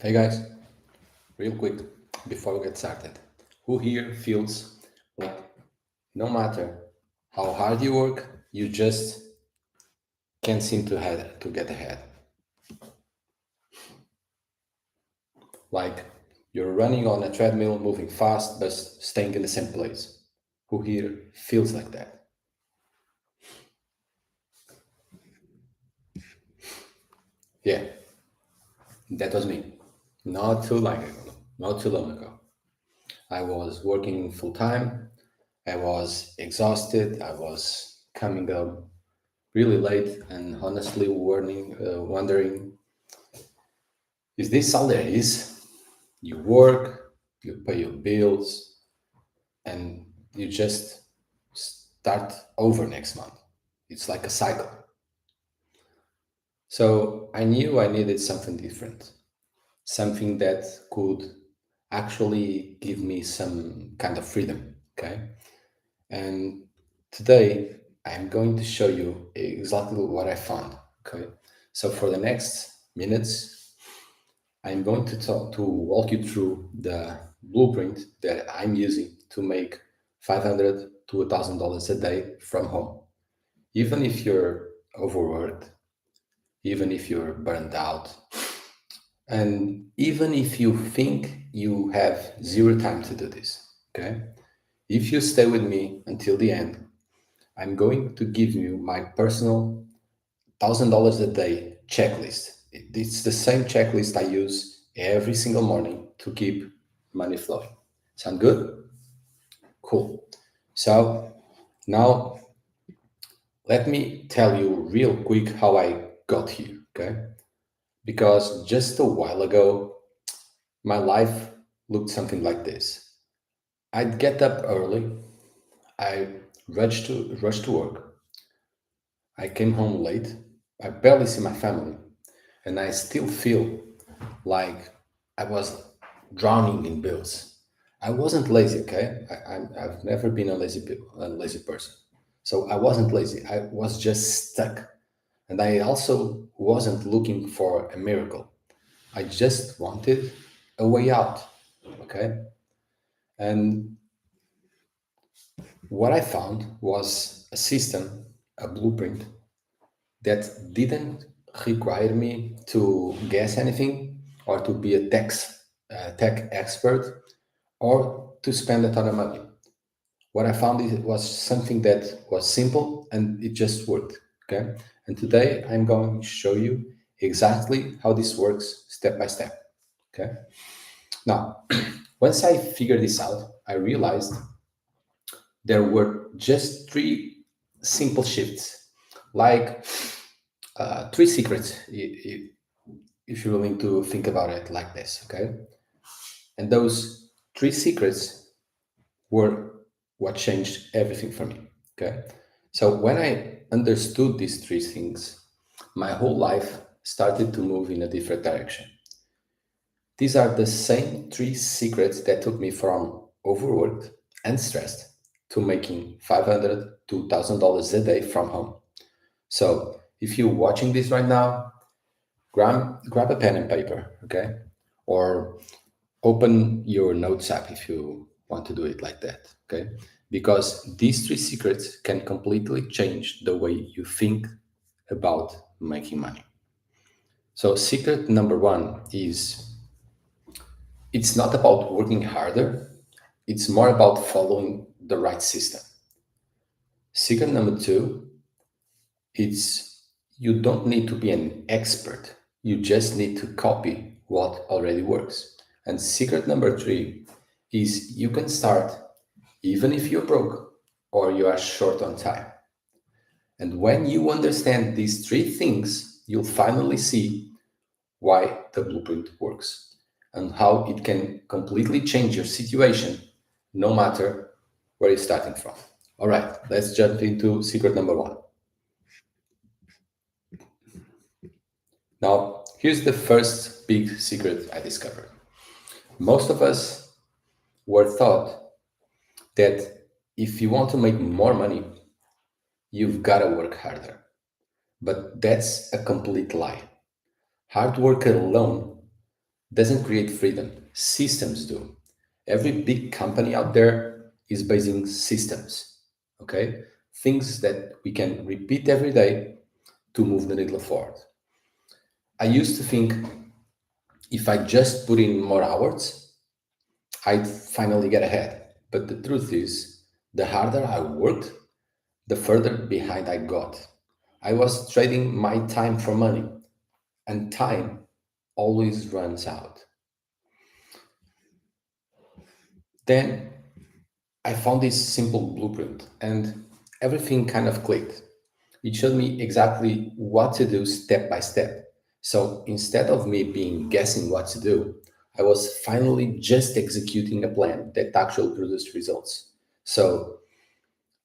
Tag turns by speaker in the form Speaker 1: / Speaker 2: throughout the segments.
Speaker 1: Hey guys, real quick before we get started. Who here feels like no matter how hard you work, you just can't seem to get ahead? Like you're running on a treadmill, moving fast, but staying in the same place. Who here feels like that? Yeah, that was me. Not too long ago. Not too long ago. I was working full time. I was exhausted. I was coming up really late and honestly wondering, is this all there is? You work, you pay your bills, and you just start over next month. It's like a cycle. So I knew I needed something different, something that could actually give me some kind of freedom. Okay. And today I'm going to show you exactly what I found. Okay. So for the next minutes, I'm going to walk you through the blueprint that I'm using to make 500 to $1,000 a day from home. Even if you're overworked, even if you're burned out, and even if you think you have zero time to do this, okay? If you stay with me until the end, I'm going to give you my personal $1,000 a day checklist. It's the same checklist I use every single morning to keep money flowing. Sound good? Cool. So now let me tell you real quick how I got here, okay? Because just a while ago, my life looked something like this. I'd get up early, I rush to work, I came home late, I barely see my family, and I still feel like I was drowning in bills. I wasn't lazy, okay? I've never been a lazy person. So I wasn't lazy. I was just stuck. And I also wasn't looking for a miracle. I just wanted a way out, okay? And what I found was a system, a blueprint that didn't require me to guess anything or to be tech expert or to spend a ton of money. What I found is it was something that was simple and it just worked. Okay. And today I'm going to show you exactly how this works step by step. Okay. Now, once I figured this out, I realized there were just three simple shifts, like three secrets, if you're willing to think about it like this. Okay. And those three secrets were what changed everything for me. Okay. So when I understood these three things, my whole life started to move in a different direction. These are the same three secrets that took me from overworked and stressed to making 500 to $1,000 a day from home. So if you're watching this right now, grab a pen and paper, okay? Or open your notes app if you want to do it like that, okay? Because these three secrets can completely change the way you think about making money. So secret number one is it's not about working harder, it's more about following the right system. Secret number two, it's you don't need to be an expert, you just need to copy what already works. And secret number three is you can start even if you're broke or you are short on time. And when you understand these three things, you'll finally see why the blueprint works and how it can completely change your situation no matter where you're starting from. All right, let's jump into secret number one. Now, here's the first big secret I discovered. Most of us were taught that if you want to make more money, you've got to work harder. But that's a complete lie. Hard work alone doesn't create freedom. Systems do. Every big company out there is basing systems, okay? Things that we can repeat every day to move the needle forward. I used to think if I just put in more hours, I'd finally get ahead. But the truth is, the harder I worked, the further behind I got. I was trading my time for money, and time always runs out. Then I found this simple blueprint, and everything kind of clicked. It showed me exactly what to do step by step. So instead of me being guessing what to do, I was finally just executing a plan that actually produced results. So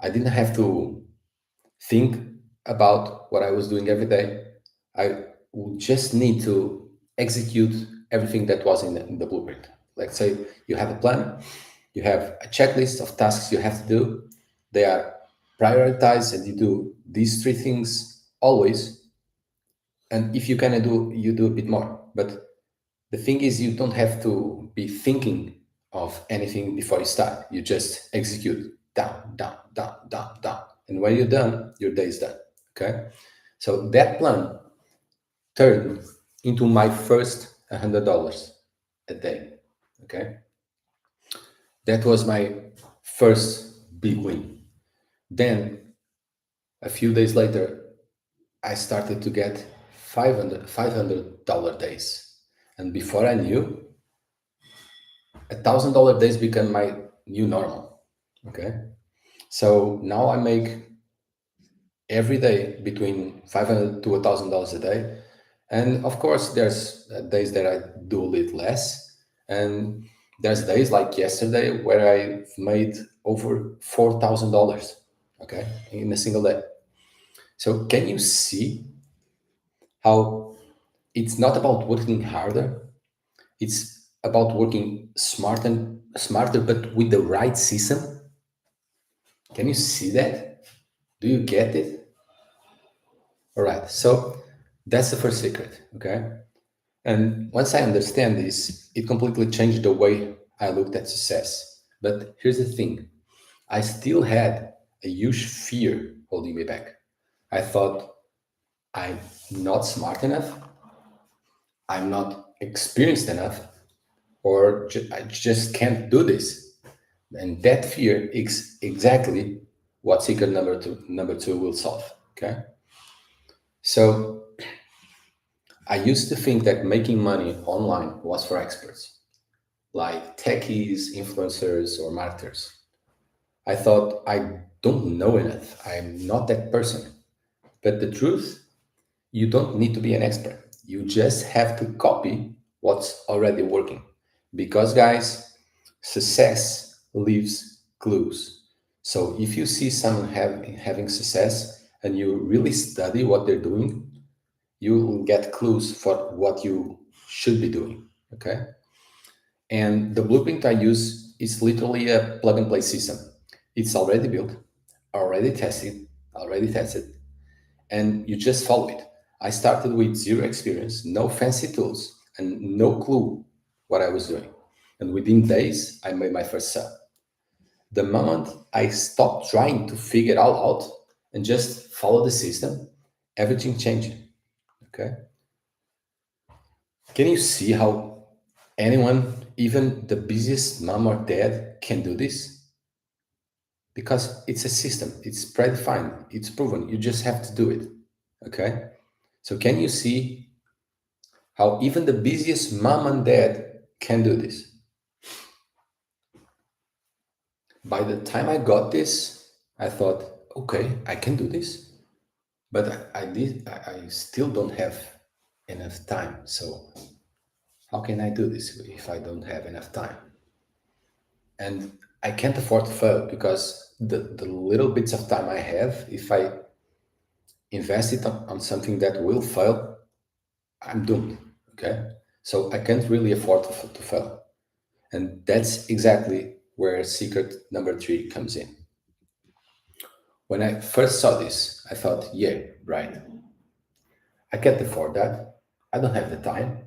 Speaker 1: I didn't have to think about what I was doing every day. I would just need to execute everything that was in the blueprint. Let's say you have a plan, you have a checklist of tasks you have to do. They are prioritized, and you do these three things always. And if you can do, you do a bit more. But the thing is, you don't have to be thinking of anything before you start. You just execute down, down, down, down, down. And when you're done, your day is done. Okay. So that plan turned into my first $100 a day. Okay. That was my first big win. Then a few days later, I started to get $500 days. And before I knew, $1,000 days become my new normal. Okay. So now I make every day between 500 to $1,000 a day. And of course, there's days that I do a little less. And there's days like yesterday where I made over $4,000, okay, in a single day. So can you see how it's not about working harder? It's about working smarter, but with the right system. Can you see that? Do you get it? All right. So that's the first secret. Okay. And once I understand this, it completely changed the way I looked at success. But here's the thing, I still had a huge fear holding me back. I thought, I'm not smart enough, I'm not experienced enough, or I just can't do this. And that fear is exactly what secret number two will solve. Okay. So I used to think that making money online was for experts, like techies, influencers, or marketers. I thought I don't know enough. I'm not that person. But the truth, you don't need to be an expert. You just have to copy what's already working. Because, guys, success leaves clues. So if you see someone having success and you really study what they're doing, you will get clues for what you should be doing. Okay. And the blueprint I use is literally a plug and play system. It's already built, already tested, and you just follow it. I started with zero experience, no fancy tools, and no clue what I was doing. And within days, I made my first sale. The moment I stopped trying to figure it all out and just follow the system, everything changed. Okay. Can you see how anyone, even the busiest mom or dad, can do this? Because it's a system, it's predefined, it's proven. You just have to do it. Okay. So, can you see how even the busiest mom and dad can do this? By the time I got this, I thought, okay, I can do this. But I still don't have enough time. So, how can I do this if I don't have enough time? And I can't afford to fail because the little bits of time I have, if I invest it on something that will fail, I'm doomed. Okay. So I can't really afford to fail. And that's exactly where secret number three comes in. When I first saw this, I thought, yeah, right. I can't afford that. I don't have the time.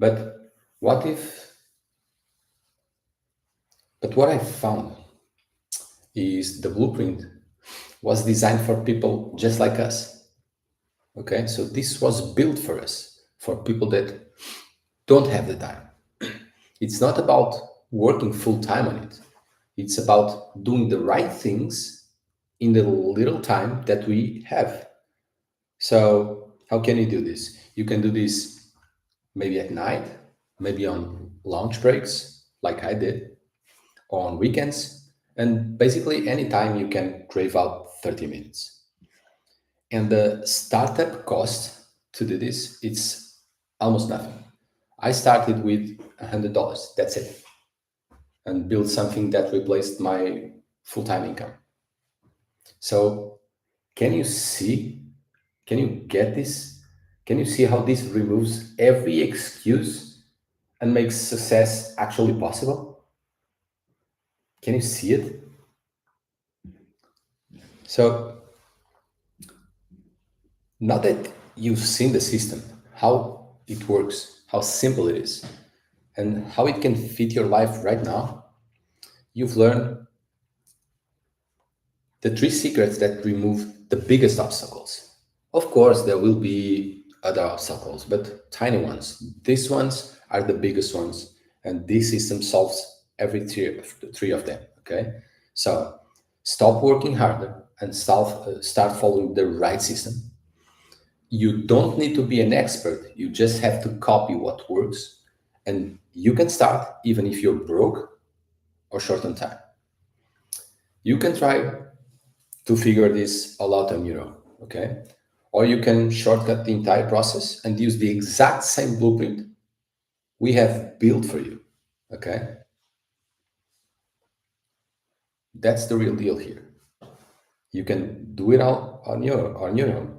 Speaker 1: But what if, but what I found is the blueprint was designed for people just like us. Okay, so this was built for us, for people that don't have the time. It's not about working full time on it, it's about doing the right things in the little time that we have. So, how can you do this? You can do this maybe at night, maybe on lunch breaks, like I did, on weekends, and basically anytime you can crave out 30 minutes. And the startup cost to do this, it's almost nothing. I started with $100. That's it, and built something that replaced my full-time income. So can you see? Can you get this? Can you see how this removes every excuse and makes success actually possible? Can you see it? So now that you've seen the system, how it works, how simple it is, and how it can fit your life right now, you've learned the three secrets that remove the biggest obstacles. Of course, there will be other obstacles, but tiny ones. These ones are the biggest ones, and this system solves every three of them. Okay, so stop working harder and start following the right system. You don't need to be an expert. You just have to copy what works, and you can start even if you're broke or short on time. You can try to figure this all out on your own, okay? Or you can shortcut the entire process and use the exact same blueprint we have built for you, okay? That's the real deal here. You can do it all on your own,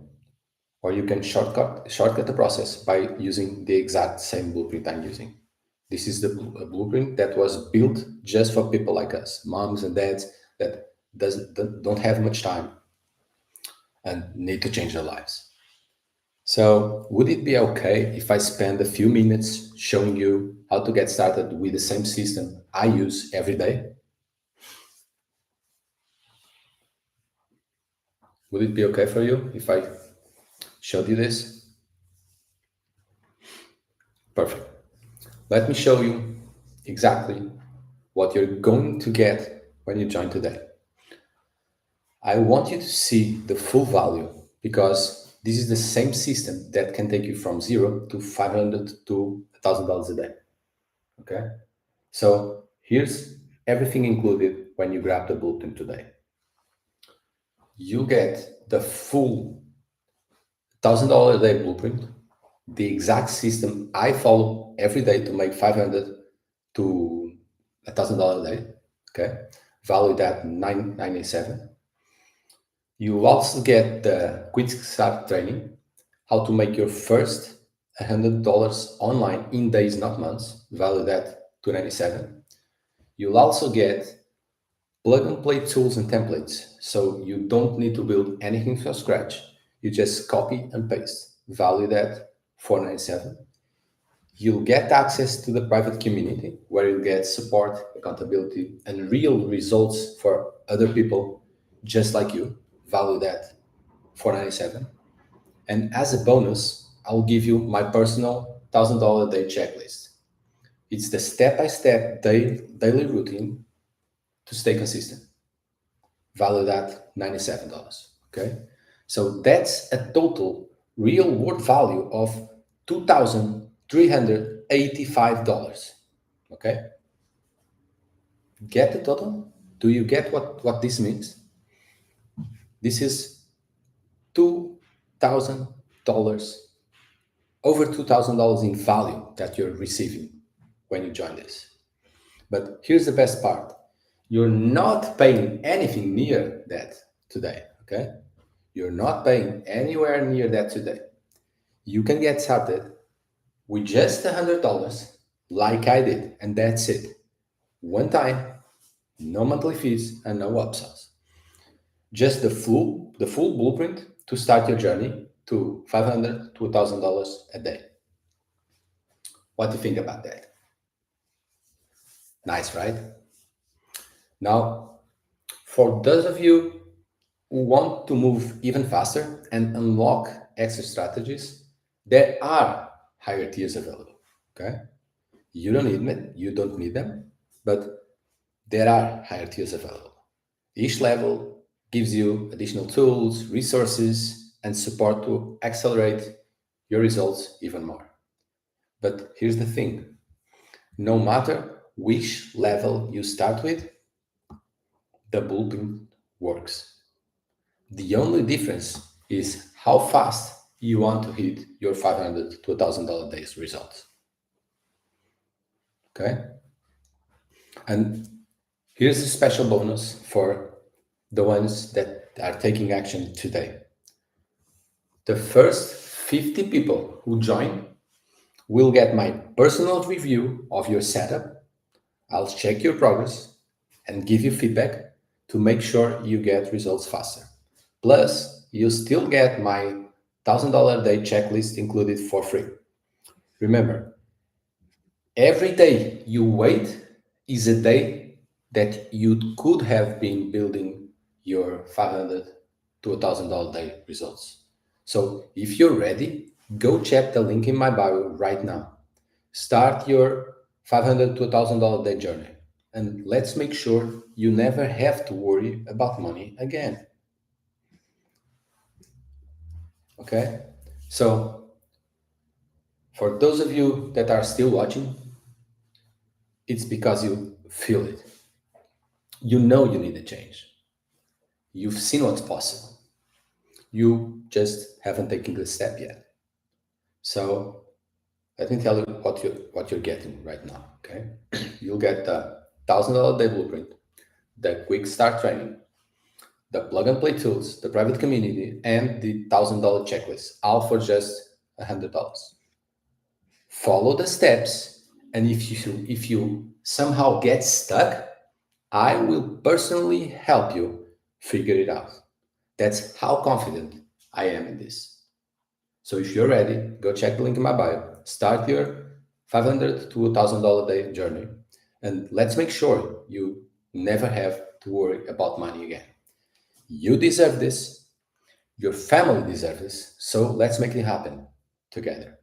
Speaker 1: or you can shortcut the process by using the exact same blueprint I'm using. This is the blueprint that was built just for people like us, moms and dads that don't have much time and need to change their lives. So, would it be okay if I spend a few minutes showing you how to get started with the same system I use every day? Would it be okay for you if I showed you this? Perfect. Let me show you exactly what you're going to get when you join today. I want you to see the full value because this is the same system that can take you from zero to 500 to $1,000 a day. Okay? So here's everything included when you grab the blueprint today. You get the full $1,000 a day blueprint, the exact system I follow every day to make 500 to $1,000 a day. Okay, valued at 997. You also get the quick start training, how to make your first $100 online in days, not months, valued at 297. You'll also get plug and play tools and templates. So you don't need to build anything from scratch. You just copy and paste. Value at 497. You'll get access to the private community where you'll get support, accountability, and real results for other people just like you. Value at 497. And as a bonus, I'll give you my personal $1,000 a day checklist. It's the step-by-step daily routine to stay consistent, valued at $97. Okay. So that's a total real world value of $2,385. Okay. Get the total? Do you get what this means? This is $2,000, over $2,000 in value that you're receiving when you join this. But here's the best part. You're not paying anything near that today. Okay. You're not paying anywhere near that today. You can get started with just $100 like I did, and that's it. One time, no monthly fees and no upsells. Just the full blueprint to start your journey to 500 to $1,000 a day. What do you think about that? Nice, right? Now, for those of you who want to move even faster and unlock extra strategies, there are higher tiers available. Okay, you don't need them, but there are higher tiers available. Each level gives you additional tools, resources, and support to accelerate your results even more. But here's the thing, no matter which level you start with, the blueprint works. The only difference is how fast you want to hit your $500 to $1,000 days results. Okay? And here's a special bonus for the ones that are taking action today. The first 50 people who join will get my personal review of your setup. I'll check your progress and give you feedback to make sure you get results faster. Plus, you still get my $1,000 day checklist included for free. Remember, every day you wait is a day that you could have been building your $500 to $1,000 day results. So if you're ready, go check the link in my bio right now. Start your $500 to $1,000 day journey, and let's make sure you never have to worry about money again. Okay? So, for those of you that are still watching, it's because you feel it. You know you need a change. You've seen what's possible. You just haven't taken the step yet. So let me tell you what you're getting right now. Okay, you'll get the $1,000 day blueprint, the quick start training, the plug and play tools, the private community, and the $1,000 checklist, all for just $100. Follow the steps, and if you somehow get stuck, I will personally help you figure it out. That's how confident I am in this. So if you're ready, go check the link in my bio. Start your $500 to $1,000 day journey, and let's make sure you never have to worry about money again. You deserve this. Your family deserves this. So let's make it happen together.